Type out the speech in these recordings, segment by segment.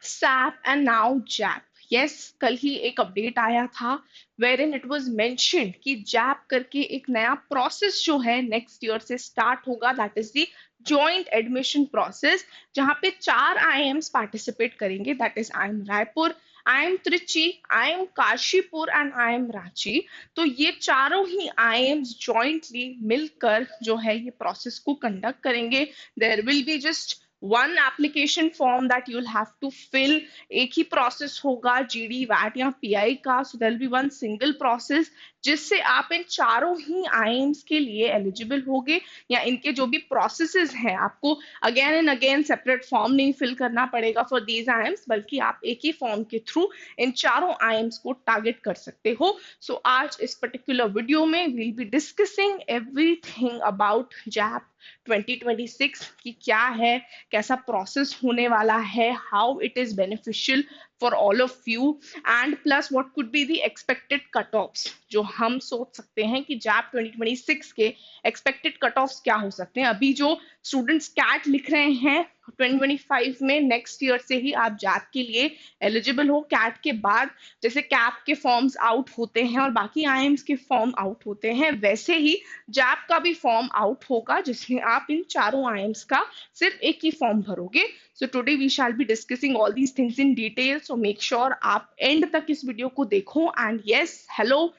SAP and now JAP. Yes, कल ही एक update आया था wherein it was mentioned कि JAP करके एक नया प्रोसेस जो है नेक्स्ट ईयर से स्टार्ट होगा, that is the joint admission process, जहां पे 4 IIMs पार्टिसिपेट करेंगे, that is IIM Raipur, IIM Trichy, IIM Kashipur and IIM Ranchi. तो ये चारों ही IIMs जॉइंटली मिलकर जो है ये प्रोसेस को कंडक्ट करेंगे। There will be just one application form that you will have to fill. एक ही प्रोसेस होगा जीडी वैट या पीआई का, so there will be one single process जिससे आप इन चारों ही आईएम्स के लिए एलिजिबल होगे, या इनके जो भी प्रोसेसेस हैं आपको again and again separate form नहीं फिल करना पड़ेगा फॉर दीज आईएम्स, बल्कि आप एक ही फॉर्म के थ्रू इन चारों आईएम्स को टारगेट कर सकते हो। सो आज इस पर्टिकुलर वीडियो में will be discussing everything about JAP 2026 की क्या है, कैसा प्रोसेस होने वाला है, how it is beneficial for all of you, and plus what could be the expected cut offs, जो हम सोच सकते हैं कि जैप 2026 के एक्सपेक्टेड कट ऑफ्स क्या हो सकते हैं। अभी जो स्टूडेंट्स कैट लिख रहे हैं 2025 में, नेक्स्ट ईयर से ही आप जैप के लिए एलिजिबल हो। कैट के बाद जैसे कैप के फॉर्म्स आउट होते हैं और बाकी आईएम्स के फॉर्म आउट होते हैं, वैसे ही जैप का भी फॉर्म आउट होगा जिसमें आप इन चारों आईएम्स का सिर्फ एक ही फॉर्म भरोगे। So today we shall be discussing all these things in detail, so make sure आप एंड तक इस वीडियो को देखो। And yes, hello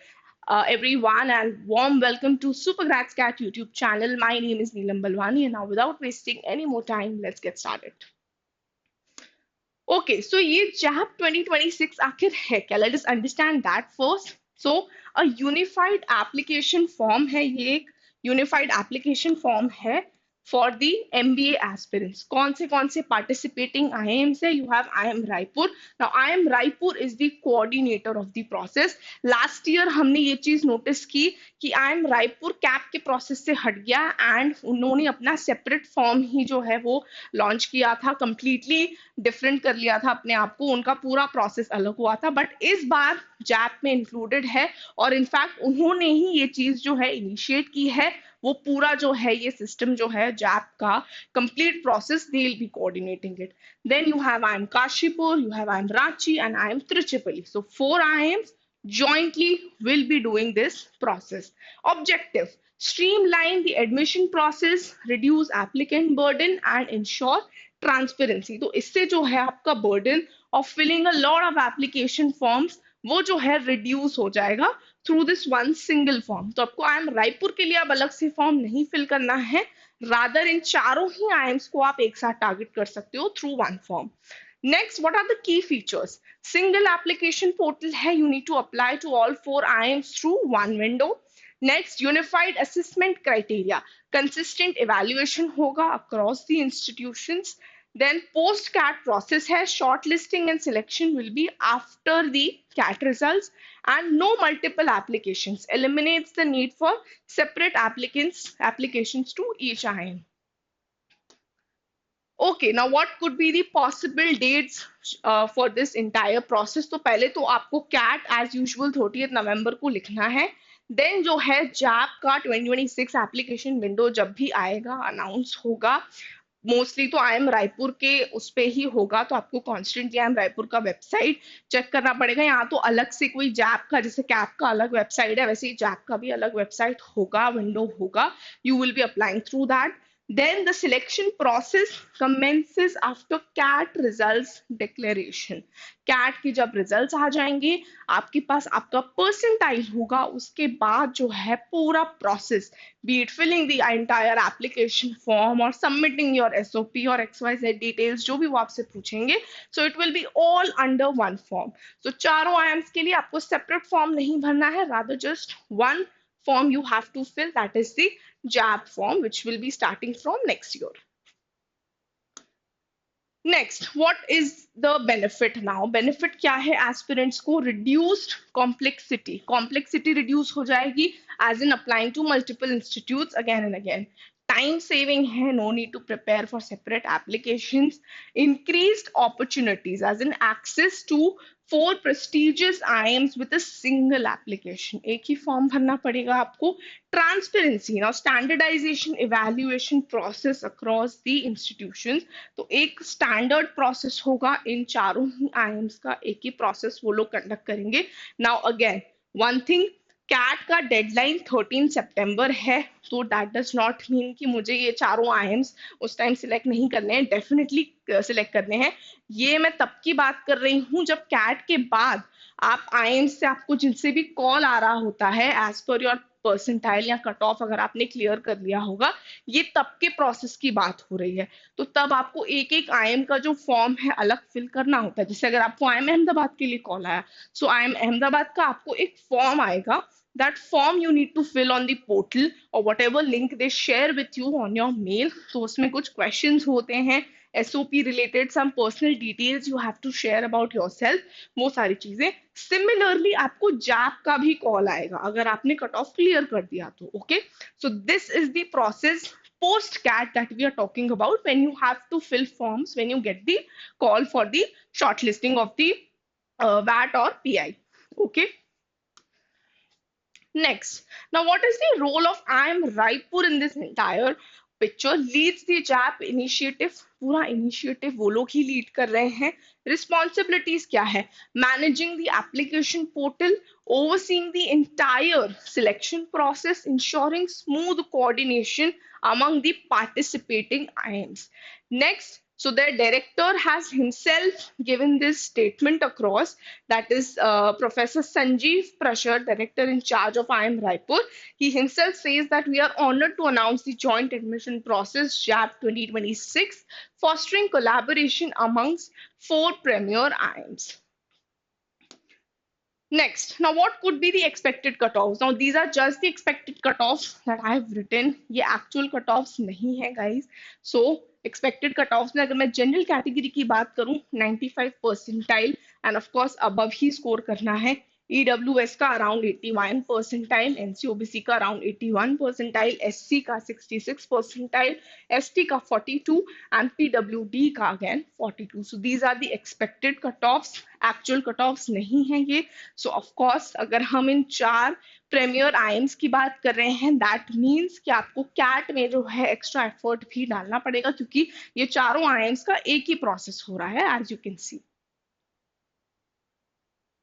everyone, and warm welcome to Supergrads Cat YouTube channel. My name is Neelam Balwani, and now without wasting any more time, let's get started. Okay, so ये JAP 2026 आखिर है क्या? Let us understand that first. So a unified application form है, ये एक unified application form है for the MBA aspirants. कौन से participating IIMs है? You have IIM Raipur. Now IIM Raipur is the coordinator of the process. Last year हमने ये चीज नोटिस की कि IIM रायपुर कैप के प्रोसेस से हट गया एंड उन्होंने अपना सेपरेट फॉर्म ही जो है वो लॉन्च किया था, कंप्लीटली डिफरेंट कर लिया था अपने आप को, उनका पूरा प्रोसेस अलग हुआ था। बट इस बार जैप में इंक्लूडेड है और इनफैक्ट उन्होंने ही ये चीज जो है इनिशिएट की है। वो पूरा जो है ये सिस्टम जो है जैप का complete process, they will be coordinating it. Then you have IIM Kashipur, you have IIM Ranchi and IIM Trichipali. So 4 IIMs jointly will be doing this process. Objective: streamline the admission process, reduce applicant burden and ensure transparency. तो इससे जो है आपका burden of filling a lot of application forms वो जो है reduce हो जाएगा through this one single form. तो आपको IIM रायपुर के लिए अब अलग से फॉर्म नहीं फिल करना है, रादर इन चारों ही IIMs को आप एक साथ टारगेट कर सकते हो through one form. Next, what are the key features? Single application portal है, you need to apply to all 4 IIMs through one window. Next, unified assessment criteria, consistent evaluation होगा across the institutions. Then post CAT process है, shortlisting and selection will be after the CAT results, and no multiple applications, eliminates the need for separate applications to each IIM. Okay, now what could be the possible dates for this entire process? तो पहले तो आपको CAT as usual 30th नवंबर को लिखना है। Then जो है JAP का 2026 एप्लीकेशन विंडो जब भी आएगा अनाउंस होगा, मोस्टली तो IIM रायपुर के उस पे ही होगा, तो आपको कॉन्स्टेंटली IIM रायपुर का वेबसाइट चेक करना पड़ेगा। यहाँ तो अलग से कोई जैप का, जैसे कैप का अलग वेबसाइट है, वैसे ही जैप का भी अलग वेबसाइट होगा, विंडो होगा, you will be applying through that. Then the selection process commences after CAT results declaration. CAT की जब results आ जाएंगे, आपके पास आपका percentile होगा, उसके बाद जो है पूरा process, be it filling the entire application form or submitting your SOP or XYZ details, जो भी वो आपसे पूछेंगे, so it will be all under one form. So चारों IIMs के लिए आपको separate form नहीं भरना है, rather just one form you have to fill, that is the JAP form, which will be starting from next year. Next, what is the benefit now? Benefit क्या है aspirants को? Reduced complexity reduce हो जाएगी as in applying to multiple institutes again and again. Time saving है, no need to prepare for separate applications, increased opportunities as an access to 4 prestigious IIMs with a single application. एक ही form भरना पड़ेगा आपको. Transparency, now standardization evaluation process across the institutions. तो एक standard process होगा इन चारों ही आईएम्स का, एक ही प्रोसेस वो लोग कंडक्ट करेंगे. Now again one thing, CAT का डेडलाइन 13 सितंबर है, तो दैट डज नॉट मीन कि मुझे ये चारों आईएम्स उस टाइम सिलेक्ट नहीं करने हैं, डेफिनेटली सिलेक्ट करने हैं. ये मैं तब की बात कर रही हूँ जब कैट के बाद आप आईएम्स से आपको जिनसे भी कॉल आ रहा होता है एज पर योर परसेंटाइल या कट ऑफ अगर आपने क्लियर कर लिया होगा, ये तब के प्रोसेस की बात हो रही है. तो तब आपको एक एक आईएम का जो फॉर्म है अलग फिल करना होता है. जैसे अगर आपको आईएम अहमदाबाद के लिए कॉल आया, सो आईएम अहमदाबाद का आपको एक फॉर्म आएगा. That form you need to fill on the portal or whatever link they share with you on your mail. तो उसमें कुछ questions होते हैं, SOP related, some personal details you have to share about yourself, वो सारी चीजें. Similarly आपको JAP का भी कॉल आएगा अगर आपने कट ऑफ क्लियर कर दिया तो. Okay, so this is the process post CAT that we are talking about when you have to fill forms when you get the call for the shortlisting of the VAT or PI. Okay. Next, now what is the role of IIM Raipur in this entire picture? Leads the JAP initiative. पूरा initiative वो लोग ही lead कर रहे हैं. Responsibilities क्या है? Managing the application portal, overseeing the entire selection process, ensuring smooth coordination among the participating IIMs. Next, so their director has himself given this statement across, that is Professor Sanjeev Prashar, director in charge of IIM Raipur. He himself says that we are honored to announce the joint admission process JAP 2026, fostering collaboration amongst 4 premier IIMs. Next, now what could be the expected cutoffs? Now these are just the expected cutoffs that I have written. ये actual cutoffs नहीं है guys. So expected cutoffs में अगर मैं general category की बात करूँ 95 percentile and of course above he score करना है. EWS का around 81 percentile, NCOBC का around 81 percentile, SC का 66 percentile, ST का 42 and PWD का again 42. So these are the expected cutoffs. Actual cutoffs नहीं है ये. So of course अगर हम इन 4 प्रीमियर आईएम्स की बात कर रहे हैं, दैट मीन्स कि आपको कैट में जो है एक्स्ट्रा एफर्ट भी डालना पड़ेगा, क्योंकि ये चारों आईएम्स का एक ही प्रोसेस हो रहा है as you can see.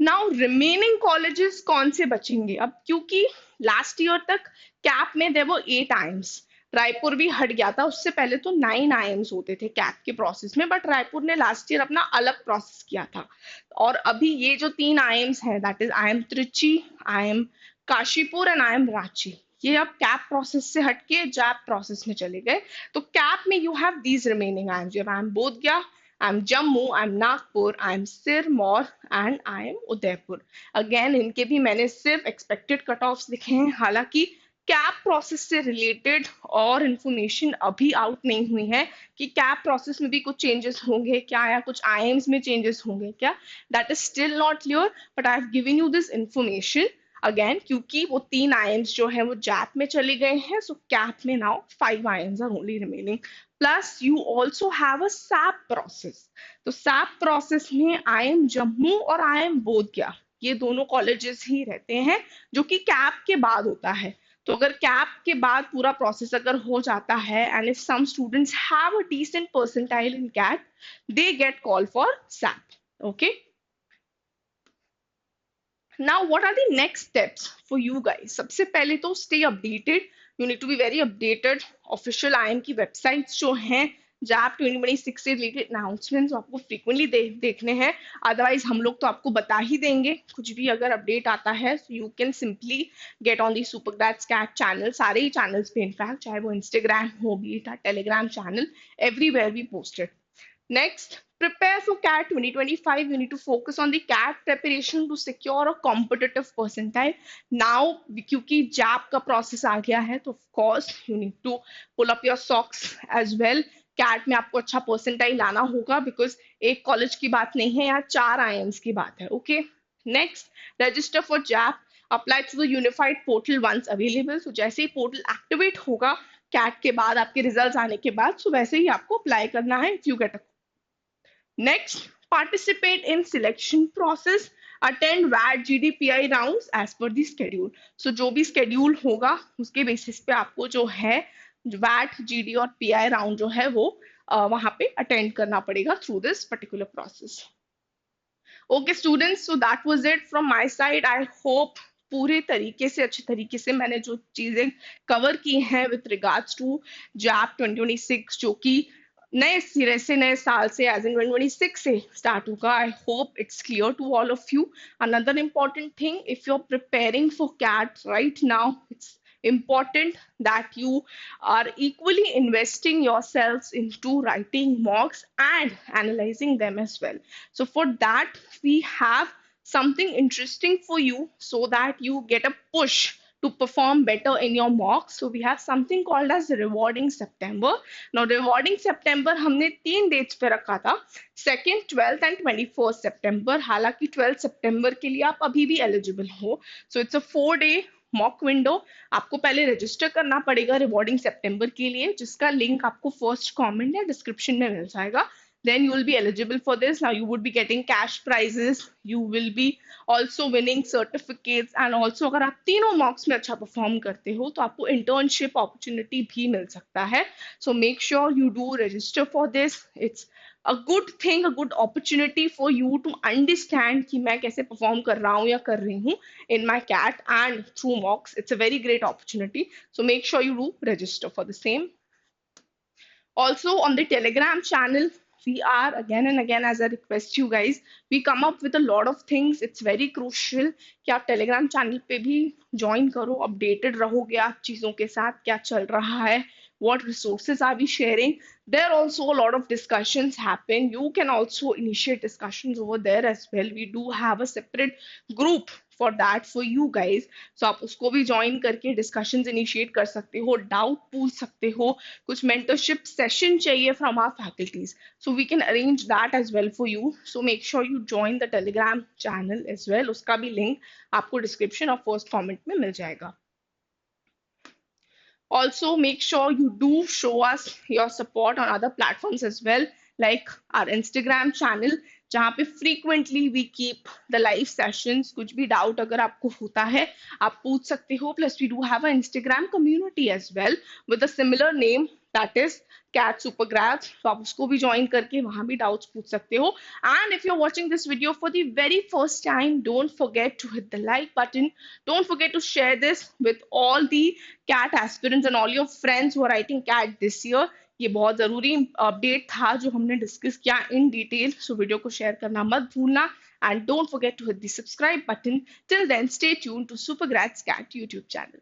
Now remaining colleges कौन से बचेंगे अब, क्योंकि लास्ट ईयर तक कैप में देयर वर 8 आईएम्स. रायपुर भी हट गया था, उससे पहले तो 9 आईएम्स होते थे कैप के प्रोसेस में, बट रायपुर ने लास्ट ईयर अपना अलग प्रोसेस किया था. और अभी ये जो 3 आईएम्स हैं, that is IIM Trichy, IIM Kashipur and IIM Ranchi, ये अब कैप प्रोसेस से हटके जैप प्रोसेस में चले गए. तो कैप में you have these remaining IIMs. You have IIM Bodhgaya, I'm Jammu, I'm Nagpur, I'm Sirmaur and I'm Udaipur. Again, इनके भी मैंने सिर्फ expected cutoffs लिखे हैं, हालांकि कैप प्रोसेस से रिलेटेड और इंफॉर्मेशन अभी आउट नहीं हुई है कि कैप प्रोसेस में भी कुछ चेंजेस होंगे क्या, या कुछ आईएम्स में चेंजेस होंगे क्या. That is still not clear, but I have given you this information again, क्योंकि वो 3 आईएम्स जो है वो जैप में चले गए हैं. सो कैप में now 5 IIMs are only remaining. Plus you also have a SAP process. तो सैप प्रोसेस में आईएम जम्मू और आईएम बोधगया, ये दोनों कॉलेजेस ही रहते हैं, जो कि कैप के बाद होता है. तो अगर कैप के बाद पूरा प्रोसेस अगर हो जाता है, and if some students have a decent percentile in CAT, they get call for SAP. Okay, now what are the next steps for you guys? सबसे पहले तो stay updated. You need to be very updated. Official IIM की websites जो हैं, JAP 2026 से related announcements आपको frequently देखने हैं. अदरवाइज हम लोग तो आपको बता ही देंगे कुछ भी अगर अपडेट आता है. You can simply get on the Super Grads CAT channel, सारे ही चैनल्स पे इनफैक्ट, चाहे वो इंस्टाग्राम हो, be it Telegram channel, everywhere we posted. Next, prepare for CAT 2025. You need to focus on the CAT preparation to secure a competitive percentile. Now, क्योंकि JAP का process आ गया है, तो of course you need to pull up your socks as well. CAT में आपको अच्छा percentile लाना होगा, because एक college की बात नहीं है, यहाँ 4 IIMs की बात है. Okay. Next, register for JAP. Apply to the unified portal once available. So जैसे ही portal activate होगा, कैट के बाद आपके रिजल्ट्स आने के बाद, सो वैसे ही आपको अप्लाई करना है if you get a. Next, participate in selection process, attend VAT GDPI rounds as per the schedule. So जो भी schedule होगा उसके बेसिस पे आपको जो है VAT GD और PI राउंड जो है वो वहां पे अटेंड करना पड़ेगा through this particular process. Okay students, so that was it from my side. I hope पूरे तरीके से अच्छे तरीके से मैंने जो चीजें कवर की हैं विथ रिगार्ड्स टू जैप 2026 जो कि नए सिरे से नए साल से एज इन 2026 से स्टार्ट होगा। I hope it's clear to all of you. Another important thing, if you are preparing for CAT right now, it's important that you are equally investing yourselves into writing mocks and analyzing them as well. So for that, we have something interesting for you so that you get a push to perform better in your mocks. So we have something called as rewarding September. Now rewarding September हमने 3 dates पे रखा था, 2nd, 12th and 21st September। हालांकि 12th September के लिए आप अभी भी एलिजिबल हो। So it's a 4 day mock window. आपको पहले रजिस्टर करना पड़ेगा रिवॉर्डिंग सितंबर के लिए, जिसका लिंक आपको फर्स्ट कमेंट या डिस्क्रिप्शन में मिल जाएगा। then you will be eligible for this. Now you would be getting cash prizes, you will be also winning certificates, and also अगर आप तीनों मॉक्स में अच्छा परफॉर्म करते हो तो आपको इंटर्नशिप अपॉर्चुनिटी भी मिल सकता है। सो make sure you do register for this. It's a good thing, a good opportunity for you to understand कि मैं कैसे perform कर रहा हूँ या कर रही हूँ in my CAT and through mocks. It's a very great opportunity. So make sure you do register for the same. Also on the Telegram channel, we are again and again, as I request you guys, we come up with a lot of things. It's very crucial कि आप Telegram channel पे भी join करो, updated रहोगे आप चीजों के साथ क्या चल रहा है, what resources are we sharing. There also a lot of discussions happen. You can also initiate discussions over there as well. We do have a separate group for that for you guys. So आप उसको भी join करके discussions initiate कर सकते हो, doubt पूछ सकते हो, कुछ mentorship session चाहिए from our faculties. So we can arrange that as well for you. So make sure you join the Telegram channel as well. उसका भी link आपको description और first comment में मिल जाएगा। Also, make sure you do show us your support on other platforms as well, like our Instagram channel, जहाँ पे frequently we keep the live sessions. कुछ भी doubt अगर आपको होता है आप पूछ सकते हो। Plus we do have an Instagram community as well with a similar name, that is Cat Supergrads. तो आप उसको भी join करके वहाँ भी doubts पूछ सकते हो। And if you're watching this video for the very first time, don't forget to hit the like button. Don't forget to share this with all the CAT aspirants and all your friends who are writing CAT this year. ये बहुत जरूरी update था जो हमने discuss किया in detail. So video को share करना मत भूलना, and don't forget to hit the subscribe button. Till then stay tuned to Supergrads CAT YouTube channel.